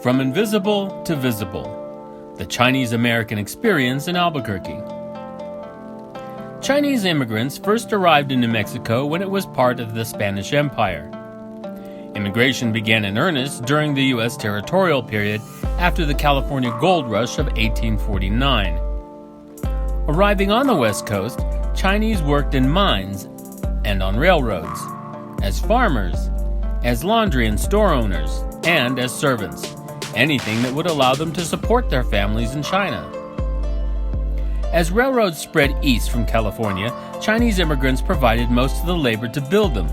From Invisible to Visible, the Chinese American Experience in Albuquerque. Chinese immigrants first arrived in New Mexico when it was part of the Spanish Empire. Immigration began in earnest during the U.S. territorial period after the California Gold Rush of 1849. Arriving on the West Coast, Chinese worked in mines and on railroads, as farmers, as laundry and store owners, and as servants, anything that would allow them to support their families in China. As railroads spread east from California, Chinese immigrants provided most of the labor to build them,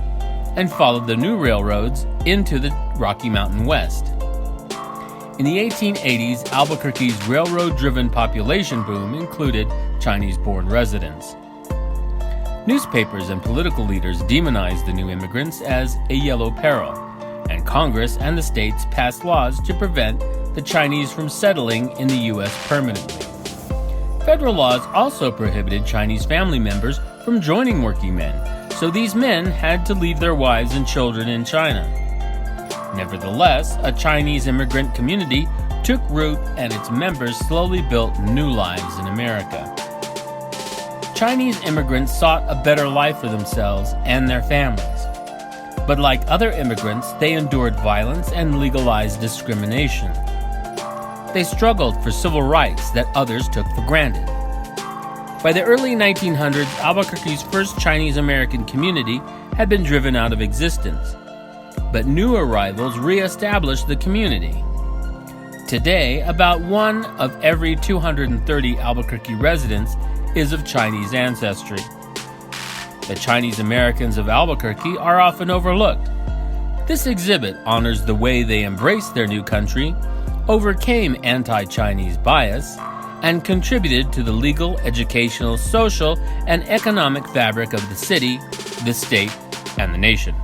and followed the new railroads into the Rocky Mountain West. In the 1880s, Albuquerque's railroad-driven population boom included Chinese-born residents. Newspapers and political leaders demonized the new immigrants as a yellow peril, and Congress and the states passed laws to prevent the Chinese from settling in the U.S. permanently. Federal laws also prohibited Chinese family members from joining working men, so these men had to leave their wives and children in China. Nevertheless, a Chinese immigrant community took root and its members slowly built new lives in America. Chinese immigrants sought a better life for themselves and their families. But like other immigrants, they endured violence and legalized discrimination. They struggled for civil rights that others took for granted. By the early 1900s, Albuquerque's first Chinese-American community had been driven out of existence, but new arrivals re-established the community. Today, about 1 of every 230 Albuquerque residents is of Chinese ancestry. The Chinese Americans of Albuquerque are often overlooked. This exhibit honors the way they embraced their new country, overcame anti-Chinese bias, and contributed to the legal, educational, social, and economic fabric of the city, the state, and the nation.